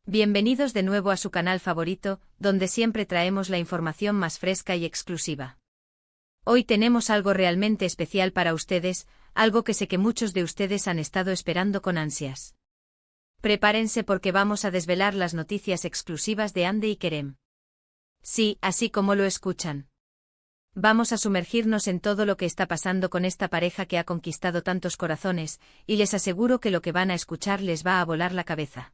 Bienvenidos de nuevo a su canal favorito, donde siempre traemos la información más fresca y exclusiva. Hoy tenemos algo realmente especial para ustedes, algo que sé que muchos de ustedes han estado esperando con ansias. Prepárense porque vamos a desvelar las noticias exclusivas de Hande y Kerem. Sí, así como lo escuchan. Vamos a sumergirnos en todo lo que está pasando con esta pareja que ha conquistado tantos corazones, y les aseguro que lo que van a escuchar les va a volar la cabeza.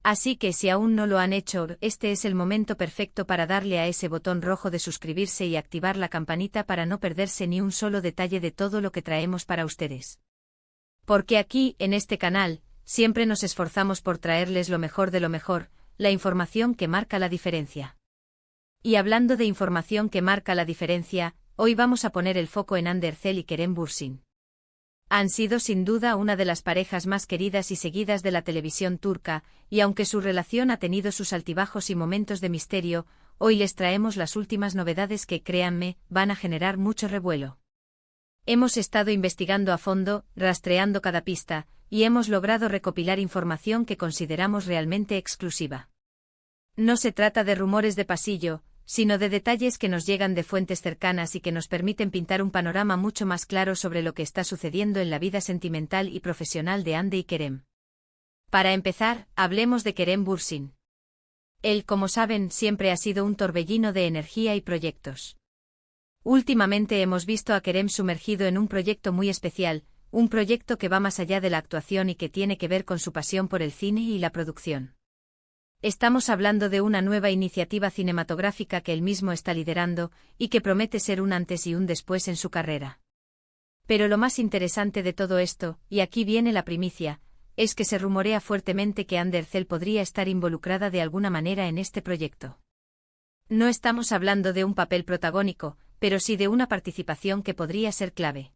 Así que si aún no lo han hecho, este es el momento perfecto para darle a ese botón rojo de suscribirse y activar la campanita para no perderse ni un solo detalle de todo lo que traemos para ustedes. Porque aquí, en este canal, siempre nos esforzamos por traerles lo mejor de lo mejor, la información que marca la diferencia. Y hablando de información que marca la diferencia, hoy vamos a poner el foco en Hande Erçel y Kerem Bürsin. Han sido sin duda una de las parejas más queridas y seguidas de la televisión turca, y aunque su relación ha tenido sus altibajos y momentos de misterio, hoy les traemos las últimas novedades que, créanme, van a generar mucho revuelo. Hemos estado investigando a fondo, rastreando cada pista, y hemos logrado recopilar información que consideramos realmente exclusiva. No se trata de rumores de pasillo, sino de detalles que nos llegan de fuentes cercanas y que nos permiten pintar un panorama mucho más claro sobre lo que está sucediendo en la vida sentimental y profesional de Hande y Kerem. Para empezar, hablemos de Kerem Bürsin. Él, como saben, siempre ha sido un torbellino de energía y proyectos. Últimamente hemos visto a Kerem sumergido en un proyecto muy especial, un proyecto que va más allá de la actuación y que tiene que ver con su pasión por el cine y la producción. Estamos hablando de una nueva iniciativa cinematográfica que él mismo está liderando, y que promete ser un antes y un después en su carrera. Pero lo más interesante de todo esto, y aquí viene la primicia, es que se rumorea fuertemente que Hande Erçel podría estar involucrada de alguna manera en este proyecto. No estamos hablando de un papel protagónico, pero sí de una participación que podría ser clave.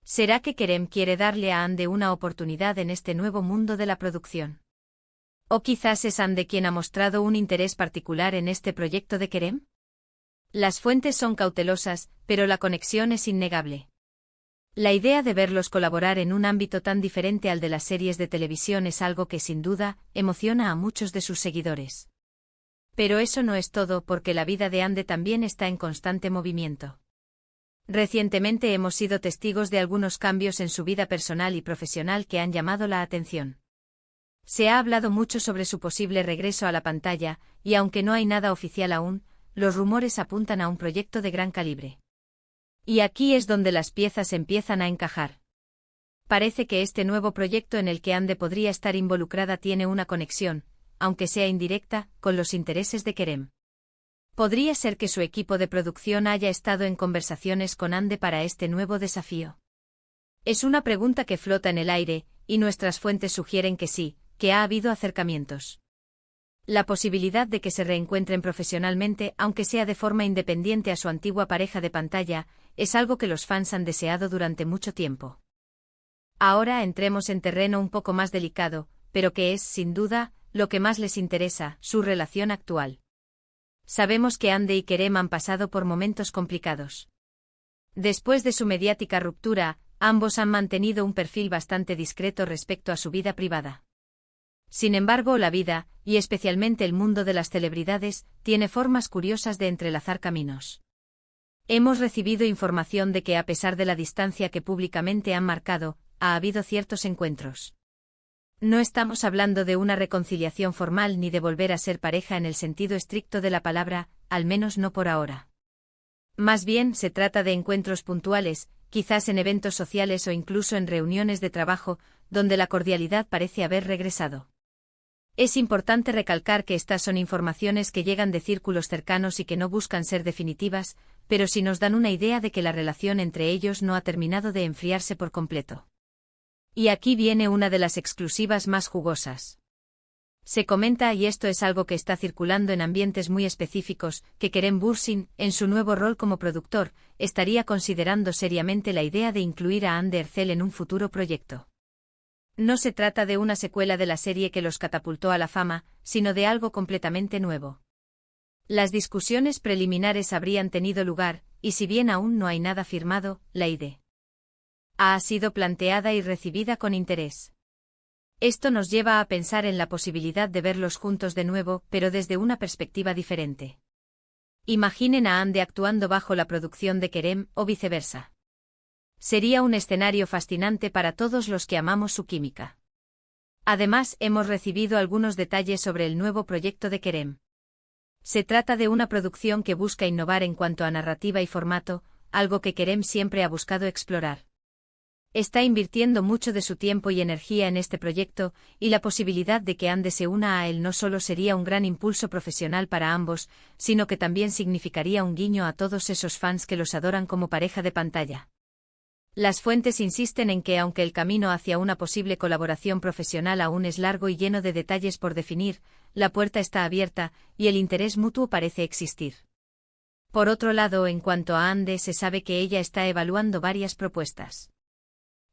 ¿Será que Kerem quiere darle a Hande una oportunidad en este nuevo mundo de la producción? ¿O quizás es Hande quien ha mostrado un interés particular en este proyecto de Kerem? Las fuentes son cautelosas, pero la conexión es innegable. La idea de verlos colaborar en un ámbito tan diferente al de las series de televisión es algo que sin duda emociona a muchos de sus seguidores. Pero eso no es todo, porque la vida de Hande también está en constante movimiento. Recientemente hemos sido testigos de algunos cambios en su vida personal y profesional que han llamado la atención. Se ha hablado mucho sobre su posible regreso a la pantalla, y aunque no hay nada oficial aún, los rumores apuntan a un proyecto de gran calibre. Y aquí es donde las piezas empiezan a encajar. Parece que este nuevo proyecto en el que Hande podría estar involucrada tiene una conexión, aunque sea indirecta, con los intereses de Kerem. ¿Podría ser que su equipo de producción haya estado en conversaciones con Hande para este nuevo desafío? Es una pregunta que flota en el aire, y nuestras fuentes sugieren que sí, que ha habido acercamientos. La posibilidad de que se reencuentren profesionalmente, aunque sea de forma independiente a su antigua pareja de pantalla, es algo que los fans han deseado durante mucho tiempo. Ahora entremos en terreno un poco más delicado, pero que es, sin duda, lo que más les interesa, su relación actual. Sabemos que Hande y Kerem han pasado por momentos complicados. Después de su mediática ruptura, ambos han mantenido un perfil bastante discreto respecto a su vida privada. Sin embargo, la vida, y especialmente el mundo de las celebridades, tiene formas curiosas de entrelazar caminos. Hemos recibido información de que a pesar de la distancia que públicamente han marcado, ha habido ciertos encuentros. No estamos hablando de una reconciliación formal ni de volver a ser pareja en el sentido estricto de la palabra, al menos no por ahora. Más bien se trata de encuentros puntuales, quizás en eventos sociales o incluso en reuniones de trabajo, donde la cordialidad parece haber regresado. Es importante recalcar que estas son informaciones que llegan de círculos cercanos y que no buscan ser definitivas, pero sí nos dan una idea de que la relación entre ellos no ha terminado de enfriarse por completo. Y aquí viene una de las exclusivas más jugosas. Se comenta, y esto es algo que está circulando en ambientes muy específicos, que Kerem Bürsin, en su nuevo rol como productor, estaría considerando seriamente la idea de incluir a Hande Erçel en un futuro proyecto. No se trata de una secuela de la serie que los catapultó a la fama, sino de algo completamente nuevo. Las discusiones preliminares habrían tenido lugar, y si bien aún no hay nada firmado, la idea ha sido planteada y recibida con interés. Esto nos lleva a pensar en la posibilidad de verlos juntos de nuevo, pero desde una perspectiva diferente. Imaginen a Ande actuando bajo la producción de Kerem, o viceversa. Sería un escenario fascinante para todos los que amamos su química. Además, hemos recibido algunos detalles sobre el nuevo proyecto de Kerem. Se trata de una producción que busca innovar en cuanto a narrativa y formato, algo que Kerem siempre ha buscado explorar. Está invirtiendo mucho de su tiempo y energía en este proyecto, y la posibilidad de que Ande se una a él no solo sería un gran impulso profesional para ambos, sino que también significaría un guiño a todos esos fans que los adoran como pareja de pantalla. Las fuentes insisten en que aunque el camino hacia una posible colaboración profesional aún es largo y lleno de detalles por definir, la puerta está abierta, y el interés mutuo parece existir. Por otro lado, en cuanto a Ande, se sabe que ella está evaluando varias propuestas.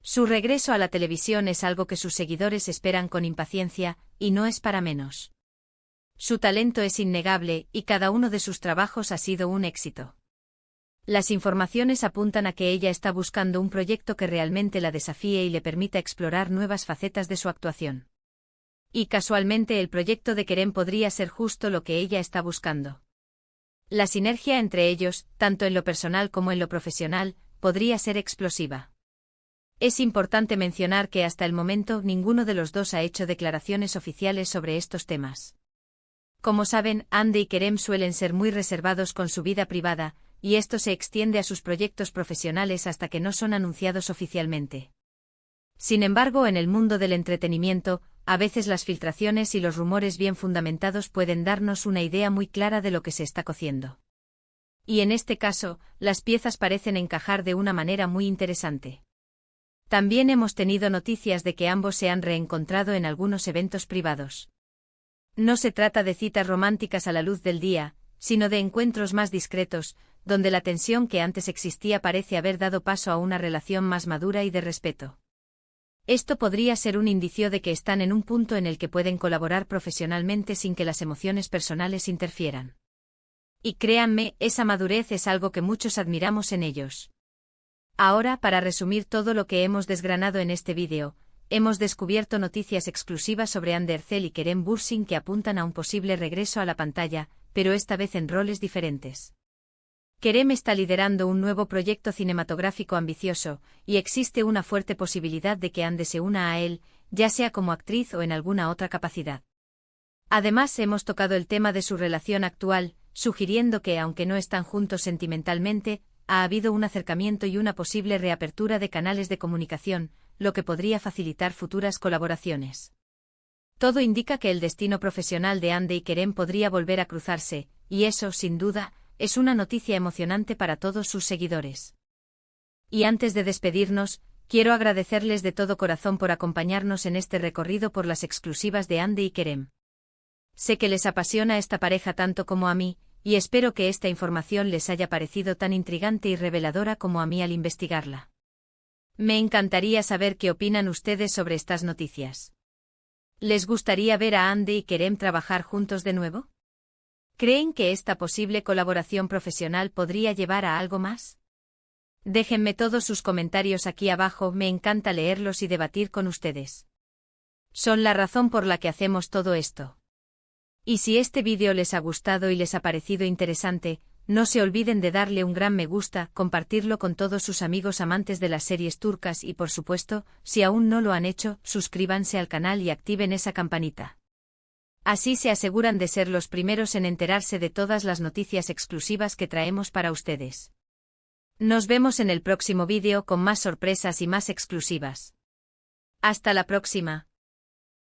Su regreso a la televisión es algo que sus seguidores esperan con impaciencia, y no es para menos. Su talento es innegable, y cada uno de sus trabajos ha sido un éxito. Las informaciones apuntan a que ella está buscando un proyecto que realmente la desafíe y le permita explorar nuevas facetas de su actuación. Y casualmente el proyecto de Kerem podría ser justo lo que ella está buscando. La sinergia entre ellos, tanto en lo personal como en lo profesional, podría ser explosiva. Es importante mencionar que hasta el momento ninguno de los dos ha hecho declaraciones oficiales sobre estos temas. Como saben, Ande y Kerem suelen ser muy reservados con su vida privada, y esto se extiende a sus proyectos profesionales hasta que no son anunciados oficialmente. Sin embargo, en el mundo del entretenimiento, a veces las filtraciones y los rumores bien fundamentados pueden darnos una idea muy clara de lo que se está cociendo. Y en este caso, las piezas parecen encajar de una manera muy interesante. También hemos tenido noticias de que ambos se han reencontrado en algunos eventos privados. No se trata de citas románticas a la luz del día, sino de encuentros más discretos, donde la tensión que antes existía parece haber dado paso a una relación más madura y de respeto. Esto podría ser un indicio de que están en un punto en el que pueden colaborar profesionalmente sin que las emociones personales interfieran. Y créanme, esa madurez es algo que muchos admiramos en ellos. Ahora, para resumir todo lo que hemos desgranado en este vídeo, hemos descubierto noticias exclusivas sobre Ande Erçel y Kerem Bürsin que apuntan a un posible regreso a la pantalla, pero esta vez en roles diferentes. Kerem está liderando un nuevo proyecto cinematográfico ambicioso, y existe una fuerte posibilidad de que Ande se una a él, ya sea como actriz o en alguna otra capacidad. Además, hemos tocado el tema de su relación actual, sugiriendo que, aunque no están juntos sentimentalmente, ha habido un acercamiento y una posible reapertura de canales de comunicación, lo que podría facilitar futuras colaboraciones. Todo indica que el destino profesional de Ande y Kerem podría volver a cruzarse, y eso, sin duda, es una noticia emocionante para todos sus seguidores. Y antes de despedirnos, quiero agradecerles de todo corazón por acompañarnos en este recorrido por las exclusivas de Ande y Kerem. Sé que les apasiona esta pareja tanto como a mí, y espero que esta información les haya parecido tan intrigante y reveladora como a mí al investigarla. Me encantaría saber qué opinan ustedes sobre estas noticias. ¿Les gustaría ver a Ande y Kerem trabajar juntos de nuevo? ¿Creen que esta posible colaboración profesional podría llevar a algo más? Déjenme todos sus comentarios aquí abajo, me encanta leerlos y debatir con ustedes. Son la razón por la que hacemos todo esto. Y si este vídeo les ha gustado y les ha parecido interesante, no se olviden de darle un gran me gusta, compartirlo con todos sus amigos amantes de las series turcas y por supuesto, si aún no lo han hecho, suscríbanse al canal y activen esa campanita. Así se aseguran de ser los primeros en enterarse de todas las noticias exclusivas que traemos para ustedes. Nos vemos en el próximo vídeo con más sorpresas y más exclusivas. Hasta la próxima.